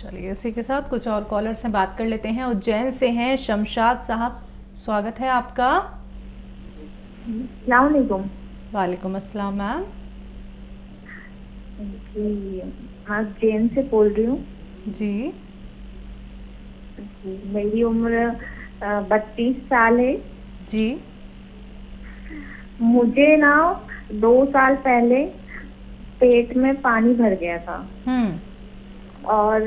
चलिए इसी के साथ कुछ और कॉलर से बात कर लेते हैं। उज्जैन से हैं शमशाद साहब, स्वागत है आपका। अस्सलाम वालेकुम। वालेकुम अस्सलाम मैम। जी, हाँ उज्जैन से बोल रही हूँ। जी मेरी उम्र 32 साल है। जी। मुझे ना 2 साल पहले पेट में पानी भर गया था हम्म और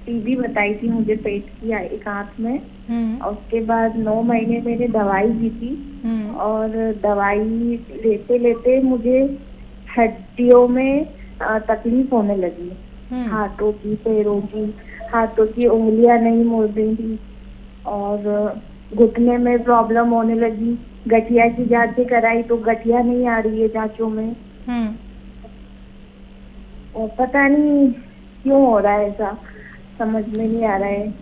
टीबी बताई थी मुझे पेट की एक हाथ में। हम्म और उसके बाद 9 महीने मैंने दवाई ली थी हम्म और दवाई लेते लेते मुझे हड्डियों में तकलीफ होने लगी। हम्म हाथों की, पैरों की, हाथों की उंगलियां नहीं मुड़ रही थी और घुटने में प्रॉब्लम होने लगी। गठिया की जांचें कराई तो गठिया नहीं आ रही है जांचों में। हम्म और पता नहीं क्यों हो रहा है ऐसा, समझ में नहीं आ रहा है।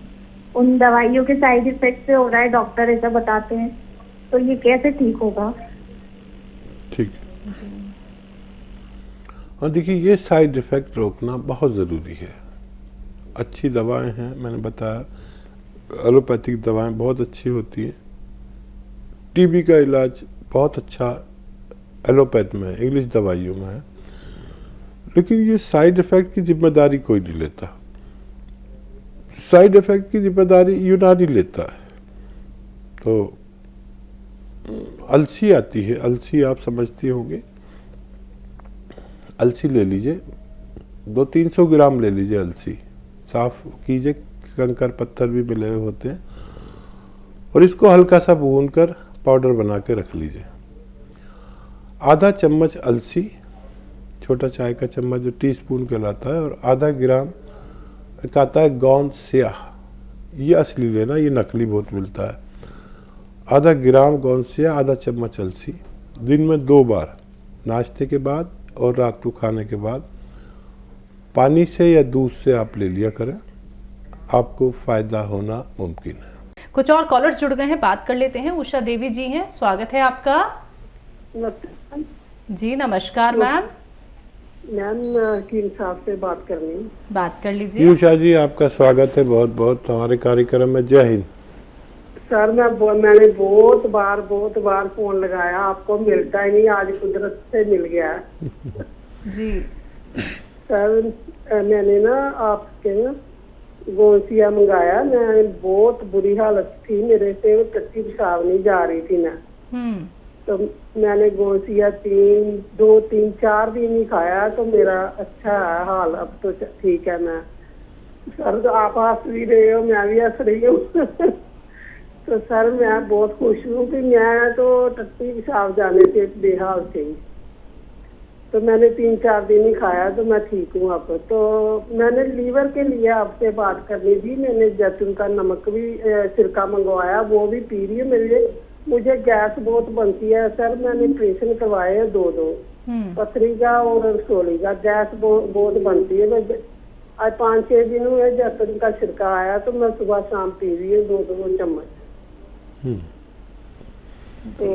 उन दवाइयों के साइड इफेक्ट से हो रहा है, डॉक्टर ऐसा बताते हैं। तो ये कैसे ठीक होगा? ठीक है। जी और देखिए, ये साइड इफ़ेक्ट रोकना बहुत ज़रूरी है। अच्छी दवाएं हैं, मैंने बताया एलोपैथिक दवाएं बहुत अच्छी होती हैं। टीबी का इलाज बहुत अच्छा एलोपैथ में है, इंग्लिश दवाइयों में है। लेकिन ये साइड इफ़ेक्ट की जिम्मेदारी कोई नहीं लेता। साइड इफ़ेक्ट की जिम्मेदारी यूनानी लेता है। तो अलसी आती है, अलसी आप समझती होंगे। अलसी ले लीजिए, 200-300 ग्राम ले लीजिए। अलसी साफ कीजिए, कंकर पत्थर भी मिले हुए होते हैं, और इसको हल्का सा भून कर पाउडर बना के रख लीजिए। आधा चम्मच अलसी, छोटा चाय का चम्मच जो टीस्पून कहलाता है, और आधा ग्राम एक आता है गोंद स्याह, ये असली लेना, ये नकली बहुत मिलता है। आधा ग्राम गोंद स्याह, आधा चम्मच अलसी, दिन में 2 बार, नाश्ते के बाद और रात को खाने के बाद, पानी से या दूध से आप ले लिया करें, आपको फायदा होना मुमकिन है। कुछ और कॉलर्स जुड़ गए हैं, बात कर लेते हैं। उषा देवी जी हैं, स्वागत है आपका। जी नमस्कार मैम। मैम हकीम साहब से बात करनी है। बात कर जी लीजिए। उषा जी, आपका स्वागत है बहुत बहुत हमारे कार्यक्रम में। जय हिंद। सर मैंने बहुत बार फोन लगाया, आपको मिलता ही नहीं, आज कुदरत से मिल गया। जी सर मैंने ना आपके ना गोसिया मंगाया, मैं बहुत बुरी हालत थी, मेरे से टट्टी पेशाब नहीं जा रही थी मैं। तो मैंने गोसिया 4 दिन ही खाया, तो मेरा अच्छा है हाल, अब तो ठीक है। मैं सर आप हंस भी रहे हो, मैं भी हंस रही हूँ। तो सर मैं बहुत खुश हूँ कि मैं तो टट्टी पेशाब जाने से बेहाल थी, तो मैंने 3-4 दिन ही खाया तो मैं ठीक हूँ अब। तो मैंने लीवर के लिए आपसे बात करनी थी। मैंने जैतून का नमक भी सिरका मंगवाया, वो भी पी रही है। मुझे गैस बहुत बनती है सर, मैंने ऑपरेशन करवाए हैं 2 पथरी का और रसोली का। गैस बहुत बनती है। मैं आज 5-6 दिन हुए जैतून का सिरका आया, तो मैं सुबह शाम पी रही हूँ 2 चम्मच। तो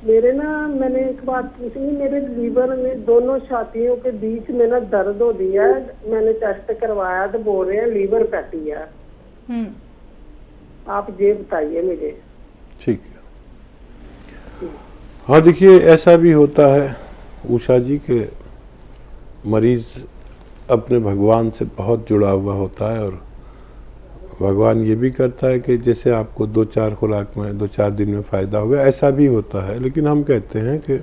मेरे ना, मैंने एक बात पूछनी, मेरे लीवर में दोनों छातियों के बीच में ना दर्द हो दिया है। मैंने टेस्ट करवाया तो बोल रहे हैं लीवर फैटी है। आप ये बताइए मुझे। ठीक है। हाँ देखिए, ऐसा भी होता है उषा जी के मरीज अपने भगवान से बहुत जुड़ा हुआ होता है, और भगवान ये भी करता है कि जैसे आपको 2-4 खुराक में 2-4 दिन में फ़ायदा हो गया, ऐसा भी होता है। लेकिन हम कहते हैं कि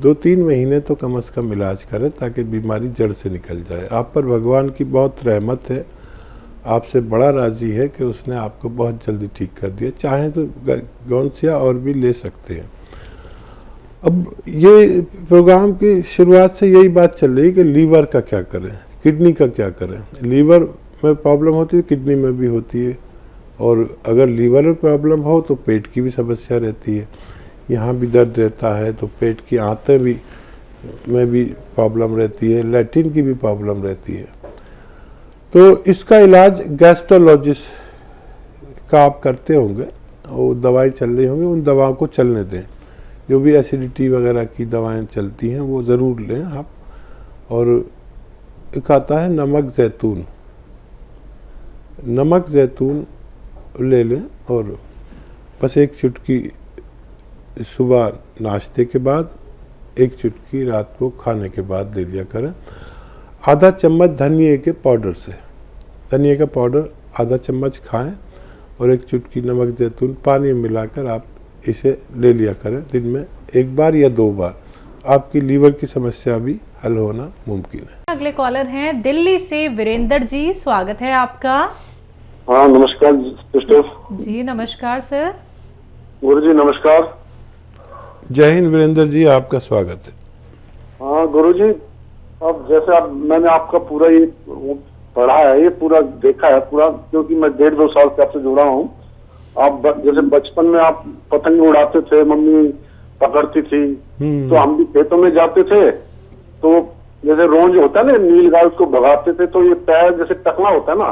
2-3 महीने तो कम से कम इलाज करें ताकि बीमारी जड़ से निकल जाए। आप पर भगवान की बहुत रहमत है, आपसे बड़ा राजी है कि उसने आपको बहुत जल्दी ठीक कर दिया। चाहें तो गौनसिया और भी ले सकते हैं। अब ये प्रोग्राम की शुरुआत से यही बात चल रही है कि लीवर का क्या करें, किडनी का क्या करें। लीवर में प्रॉब्लम होती है, किडनी में भी होती है, और अगर लीवर में प्रॉब्लम हो तो पेट की भी समस्या रहती है। यहाँ भी दर्द रहता है, तो पेट की आंतें भी में भी प्रॉब्लम रहती है, लैट्रिन की भी प्रॉब्लम रहती है। तो इसका इलाज गैस्ट्रोलॉजिस्ट का आप करते होंगे, वो दवाएं चल रही होंगी, उन दवाओं को चलने दें। जो भी एसिडिटी वगैरह की दवाएं चलती हैं वो ज़रूर लें आप। और एक आता है नमक जैतून। नमक जैतून ले लें और बस एक चुटकी सुबह नाश्ते के बाद, एक चुटकी रात को खाने के बाद ले लिया करें। आधा चम्मच धनिए के पाउडर से, धनिए का पाउडर आधा चम्मच खाएं और एक चुटकी नमक जैतून पानी में मिलाकर आप इसे ले लिया करें दिन में एक बार या 2 बार। आपकी लीवर की समस्या भी हल होना मुमकिन है। अगले कॉलर हैं दिल्ली से वीरेंद्र जी, स्वागत है आपका। हाँ नमस्कार सिस्टर जी नमस्कार सर। गुरु जी नमस्कार। जय हिंद वीरेंद्र जी, आपका स्वागत है। हाँ गुरु जी, अब जैसे आप मैंने आपका पूरा ये पढ़ा है, ये पूरा देखा है पूरा, क्योंकि मैं 1.5-2 साल से आपसे जुड़ा हूँ। आप जैसे बचपन में आप पतंग उड़ाते थे, मम्मी पकड़ती थी, तो हम भी खेतों में जाते थे, तो जैसे रोज होता है ना नील गाय, उसको भगाते थे, तो ये पैर जैसे टकला होता है ना,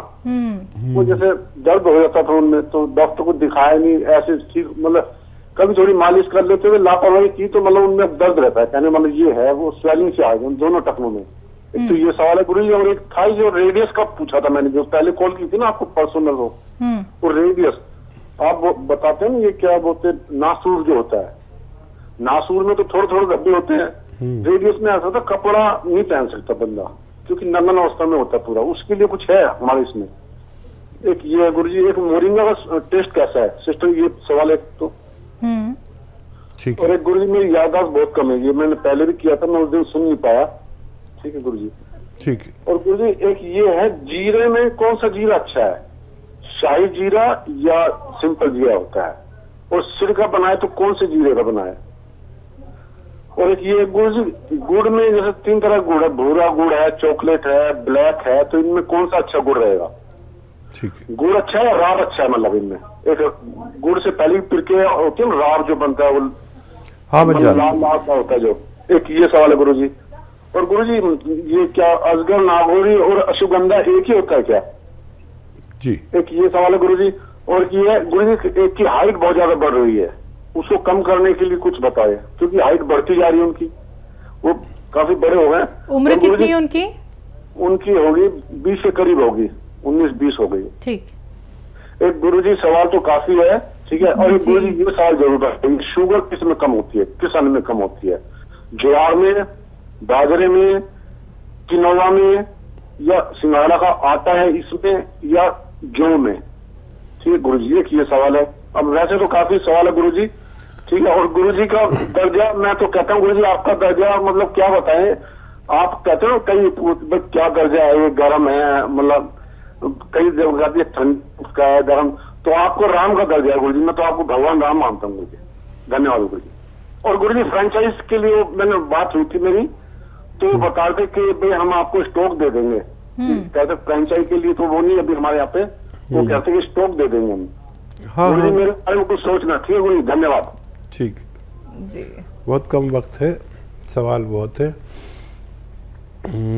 वो जैसे दर्द हो जाता था उनमें, तो डॉक्टर को दिखाया नहीं, ऐसे ठीक मतलब कभी थोड़ी मालिश कर लेते हुए लापरवाही की तो मतलब उनमें दर्द रहता है, कहने मतलब ये है वो स्वेलिंग से आ गई दोनों टखनों में। एक तो ये सवाल है गुरु जी, और एक था जो रेडियस का पूछा था मैंने, जो पहले कॉल की थी ना आपको पर्सनल वो रेडियस आप वो बताते हैं ना, ये क्या बोलते हैं, नासूर जो होता है, नासूर में तो थोड़े थोड़े धब्बे होते हैं, रेडियस में ऐसा था कपड़ा नहीं पहन सकता बंदा, क्योंकि नंदन अवस्था में होता है पूरा, उसके लिए कुछ है हमारे इसमें। एक ये गुरु जी, एक मोरिंगा का टेस्ट कैसा है सिस्टर, ये सवाल है तो। ठीक और है। एक गुरु जी मेरी याददाश्त बहुत कम है, ये मैंने पहले भी किया था, मैं उस दिन सुन नहीं पाया। ठीक है गुरु जी। ठीक है। और गुरु जी एक ये है, जीरे में कौन सा जीरा अच्छा है, शाही जीरा या सिंपल जीरा होता है, और सिर का बनाए तो कौन से जीरे का बनाए। और एक ये गुड़ जी, गुड़ में जैसे 3 तरह गुड़ है, भूरा गुड़ है, चॉकलेट है, ब्लैक है, तो इनमें कौन सा अच्छा गुड़ रहेगा। ठीक है। गुड़ अच्छा है, राब अच्छा है, मतलब इनमें एक गुड़ से पहले पिरके होती है ना, राब जो बनता है वो हाँ मैं लाल जानता लाल सा होता है जो। एक ये सवाल है गुरु जी। और गुरु जी ये क्या अजगर, नागौरी और अश्वगंधा एक ही होता है क्या जी। एक ये सवाल है गुरु जी। और ये है गुरु जी, एक की हाइट बहुत ज्यादा बढ़ रही है, उसको कम करने के लिए कुछ बताए, क्योंकि हाइट बढ़ती जा रही है उनकी, वो काफी बड़े हो गए। उम्र कितनी है उनकी? उनकी होगी 20 के करीब होगी, 19-20 हो गई। ठीक। एक गुरुजी सवाल तो काफी है, ठीक है। और एक गुरुजी ये सवाल जरूर है, शुगर किस में कम होती है, किस अन्न में कम होती है, ज्वार में, बाजरे में, किनोवा में, या सिंघाड़ा का आटा है इसमें, या जौ में। ठीक है गुरुजी, एक ये सवाल है। अब वैसे तो काफी सवाल है गुरुजी, ठीक है। और गुरुजी का दर्जा, मैं तो कहता हूँ गुरुजी आपका दर्जा मतलब क्या बताएं, आप कहते हो कई क्या दर्जा है, ये गर्म है, मतलब कई जगह जाती है ठंड का है, गर्म, तो आपको राम का दर्जा है गुरुजी, मैं तो आपको भगवान राम मानता हूँ गुरुजी। धन्यवाद गुरुजी। और गुरुजी फ्रेंचाइज के लिए मैंने बात हुई थी मेरी, तो बता रहे कि भाई हम आपको स्टॉक दे देंगे, कहते फ्रेंचाइज के लिए तो वो नहीं अभी हमारे यहाँ पे, वो कहते हैं कि स्टॉक दे देंगे हम। हाँ गुरुजी हाँ मेरे बारे में कुछ सोचना, ठीक है गुरुजी, धन्यवाद। ठीक। जी बहुत कम वक्त है, सवाल बहुत है,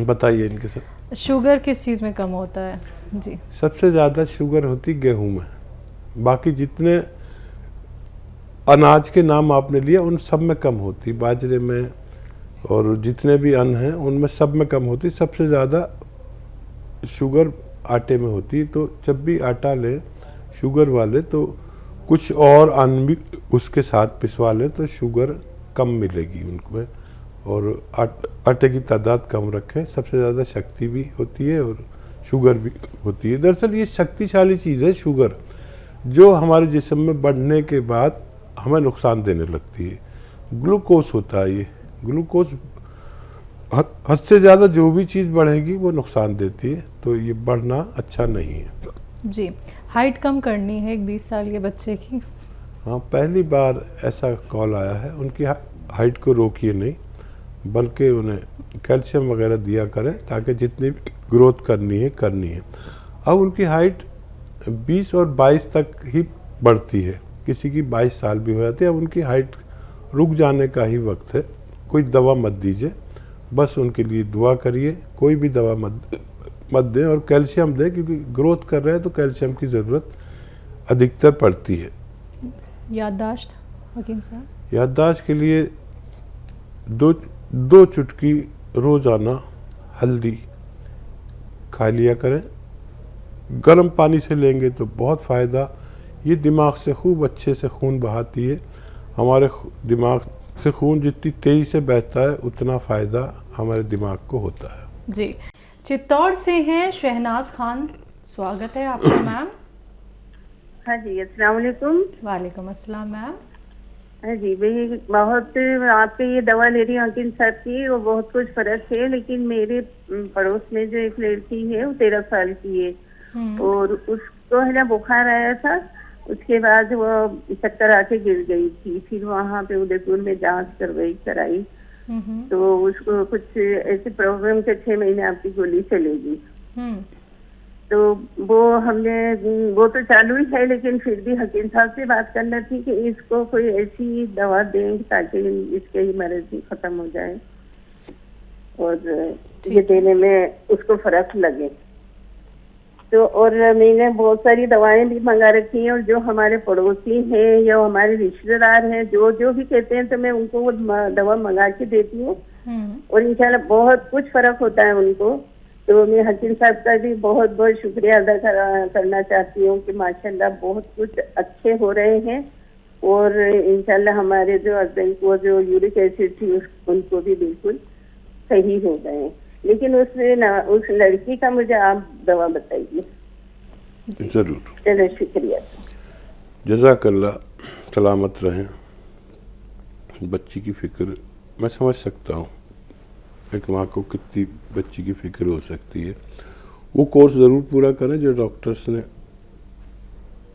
बताइए इनके सब। शुगर किस चीज़ में कम होता है? जी सबसे ज़्यादा शुगर होती गेहूं में, बाकी जितने अनाज के नाम आपने लिए उन सब में कम होती, बाजरे में और जितने भी अन्न हैं उनमें सब में कम होती। सबसे ज़्यादा शुगर आटे में होती, तो जब भी आटा लें शुगर वाले तो कुछ और अन्न भी उसके साथ पिसवा लें तो शुगर कम मिलेगी उनको, और आटे की तादाद कम रखें। सबसे ज़्यादा शक्ति भी होती है और शुगर भी होती है। दरअसल ये शक्तिशाली चीज़ है शुगर, जो हमारे जिस्म में बढ़ने के बाद हमें नुकसान देने लगती है। ग्लूकोज होता है, ये ग्लूकोज हद से ज़्यादा जो भी चीज़ बढ़ेगी वो नुकसान देती है, तो ये बढ़ना अच्छा नहीं है। जी। हाइट कम करनी है एक 20 साल के बच्चे की। हाँ, पहली बार ऐसा कॉल आया है, उनकी हाइट को रोकिए नहीं, बल्कि उन्हें कैल्शियम वगैरह दिया करें ताकि जितनी ग्रोथ करनी है। अब उनकी हाइट 20 और 22 तक ही बढ़ती है, किसी की 22 साल भी हो जाती है। अब उनकी हाइट रुक जाने का ही वक्त है। कोई दवा मत दीजिए, बस उनके लिए दुआ करिए, कोई भी दवा मत दें और कैल्शियम दें, क्योंकि ग्रोथ कर रहे हैं तो कैल्शियम की ज़रूरत अधिकतर पड़ती है। याददाश्त हकीम साहब? याददाश्त के लिए दो चुटकी रोज़ाना हल्दी खा लिया करें। गर्म पानी से लेंगे तो बहुत फ़ायदा, ये दिमाग से खूब अच्छे से खून बहाती है। हमारे दिमाग से खून जितनी तेज़ी से बहता है उतना फ़ायदा हमारे दिमाग को होता है। जी, चित्तौड़ से हैं शहनाज खान, स्वागत है आपका मैम। हाँ जी, अस्सलाम वालेकुम। वालेकुम अस्सलाम मैम। हाँ जी, भाई बहुत आपकी ये दवा ले रही हूँ हकीम साहब की, वो बहुत कुछ फर्क है, लेकिन मेरे पड़ोस में जो एक लड़की है वो 13 साल की है और उसको है ना बुखार आया था। उसके बाद वो चक्कर आके गिर गई थी। फिर वहाँ पे उदयपुर में जांच कराई तो उसको कुछ ऐसे प्रॉब्लम के 6 महीने आपकी गोली चलेगी। तो वो तो चालू ही है, लेकिन फिर भी हकीम साहब से बात करना थी कि इसको कोई ऐसी दवा दें ताकि इसके ही मर्ज भी खत्म हो जाए और ये देने में उसको फर्क लगे। तो और मैंने बहुत सारी दवाएं भी मंगा रखी हैं और जो हमारे पड़ोसी हैं या हमारे रिश्तेदार हैं जो भी कहते हैं तो मैं उनको वो दवा मंगा के देती हूँ और इंशाल्लाह बहुत कुछ फर्क होता है उनको। तो मैं हकीम साहब का भी बहुत बहुत शुक्रिया अदा करना चाहती हूँ कि माशाल्लाह बहुत कुछ अच्छे हो रहे हैं और इंशाल्लाह हमारे जो हस्बैंड को जो यूरिक एसिड थी उनको भी बिल्कुल सही हो गए हैं। लेकिन उस लड़की का मुझे आप दवा बताइए। ज़रूर, चलो शुक्रिया। जज़ाकल्लाह, सलामत रहें। बच्ची की फ़िक्र मैं समझ सकता हूँ, एक माँ को कितनी बच्ची की फ़िक्र हो सकती है। वो कोर्स ज़रूर पूरा करें जो डॉक्टर्स ने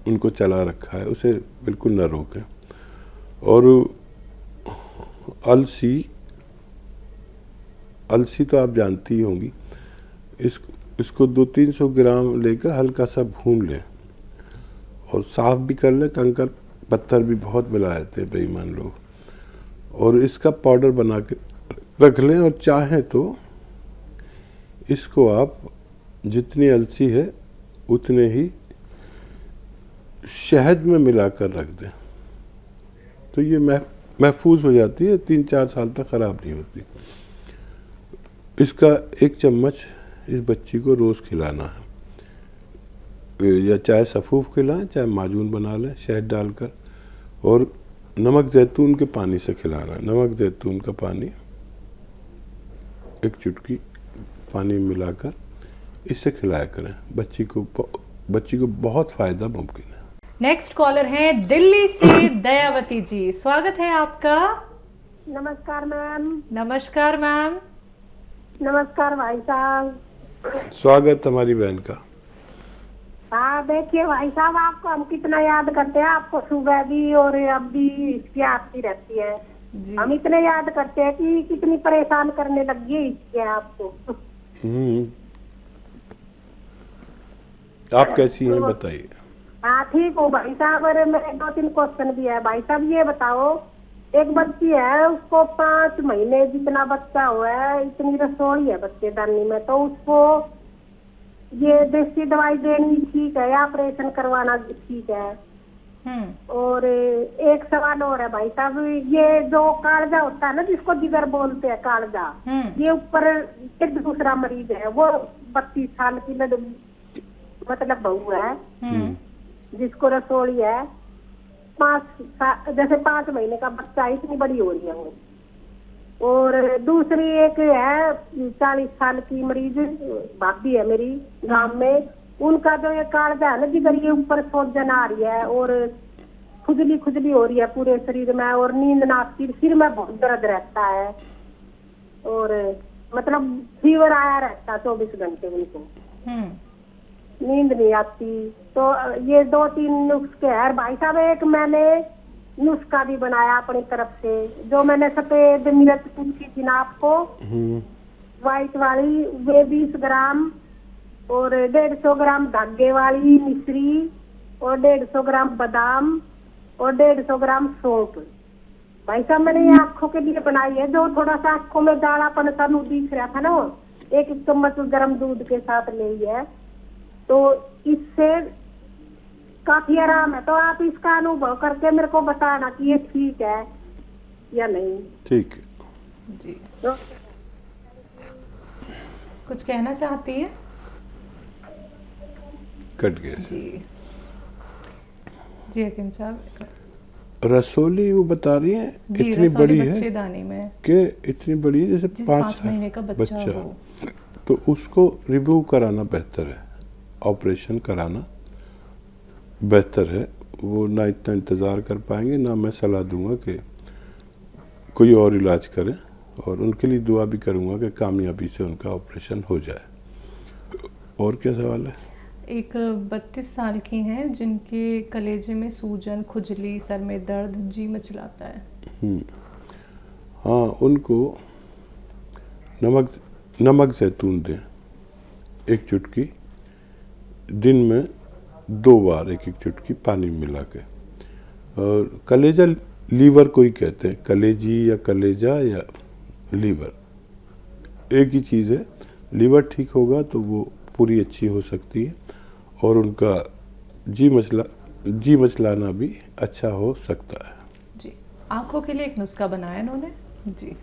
उनको चला रखा है, उसे बिल्कुल न रोकें। और अलसी तो आप जानती ही होंगी, इसको 200-300 ग्राम लेकर हल्का सा भून लें और साफ़ भी कर लें। कंकर पत्थर भी बहुत मिलाए थे बेईमान लोग, और इसका पाउडर बना के रख लें। और चाहें तो इसको आप जितनी अलसी है उतने ही शहद में मिलाकर रख दें तो ये महफूज हो जाती है, 3-4 साल तक ख़राब नहीं होती। इसका 1 चम्मच इस बच्ची को रोज़ खिलाना है, या चाहे सफ़ूफ खिलाएं चाहे माजून बना लें शहद डालकर, और नमक ज़ैतून के पानी से खिलाना है। नमक ज़ैतून का पानी 1 चुटकी पानी मिलाकर इससे खिलाया करें। बच्ची को बहुत फ़ायदा मुमकिन है। नेक्स्ट कॉलर है दिल्ली से दयावती जी, स्वागत है आपका। नमस्कार मैम। नमस्कार मैम। नमस्कार भाई साहब। स्वागत हमारी बहन का। हाँ देखिए भाई साहब, आपको हम कितना याद करते हैं, आपको सुबह भी और अब भी इसकी आती रहती है जी। हम इतने याद करते हैं कि कितनी परेशान करने लगी है इसके आपको। आप कैसी हैं बताइए। हाँ ठीक हूँ भाई साहब। अरे मेरे 2-3 क्वेश्चन भी है भाई साहब। ये बताओ, एक बच्ची है, उसको 5 महीने जितना बच्चा हुआ है, इतनी रसोई है बच्चेदानी में, तो उसको ये देसी दवाई देनी ठीक है या ऑपरेशन करवाना ठीक है? और एक सवाल और है भाई साहब, ये जो कालजा होता है ना जिसको जिगर बोलते हैं कालजा, ये ऊपर एक दूसरा मरीज है, वो 32 साल की मतलब बहू है जिसको रसोई है, 5 महीने का बच्चा, इतनी बड़ी हो रही है वो। और दूसरी एक है 40 साल की मरीज, भाभी है मेरी गांव में, उनका जो ये कालजा है ना जिधर ये ऊपर सूजन आ रही है और खुजली हो रही है पूरे शरीर में, और नींद ना आती, सिर में बहुत दर्द रहता है और मतलब फीवर आया रहता 24 घंटे उनको, नींद नहीं आती। तो ये 2-3 नुस्खे हैं भाई साहब। एक मैंने नुस्खा भी बनाया अपनी तरफ से, जो मैंने सफेद मिर्च पूछी थी ना आपको, व्हाइट वाली, वे 20 ग्राम, और 150 ग्राम धागे वाली मिश्री, और 150 ग्राम बादाम, और 150 ग्राम सौंफ। भाई साहब मैंने ये आँखों के लिए बनाई है, जो थोड़ा सा आँखों में गाढ़ापन सा दिख रहा था ना, वो 1 चम्मच गर्म दूध के साथ ले है, तो इससे काफी आराम है। तो आप इसका अनुभव करके मेरे को बताना कि ये ठीक है या नहीं। ठीक है जी। तो कुछ कहना चाहती है? कट गए। जी जी हकीम साहब, रसोली वो बता रही हैं जी इतनी रसौली बड़ी है बच्चेदानी में कि इतनी बड़ी है जैसे जिस 5 महीने का बच्चा हो। तो उसको रिमूव कराना बेहतर है, ऑपरेशन कराना बेहतर है। वो ना इतना इंतज़ार कर पाएंगे, ना मैं सलाह दूंगा कि कोई और इलाज करें, और उनके लिए दुआ भी करूंगा कि कामयाबी से उनका ऑपरेशन हो जाए। और क्या सवाल है? एक 32 साल की हैं जिनके कलेजे में सूजन, खुजली, सर में दर्द, जी मचलाता है। हाँ, उनको नमक जैतून दें 1 चुटकी, दिन में 2 बार 1-1 चुटकी पानी मिला के। और कलेजा लीवर को ही कहते हैं, कलेजी या कलेजा या लीवर एक ही चीज़ है। लीवर ठीक होगा तो वो पूरी अच्छी हो सकती है, और उनका जी मचलाना भी अच्छा हो सकता है। जी, आँखों के लिए एक नुस्खा बनाया इन्होंने। जी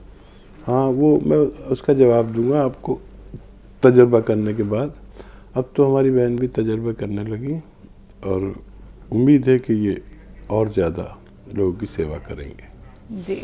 हाँ, वो मैं उसका जवाब दूंगा आपको तजर्बा करने के बाद। अब तो हमारी बहन भी तजर्बा करने लगी, और उम्मीद है कि ये और ज़्यादा लोगों की सेवा करेंगे। जी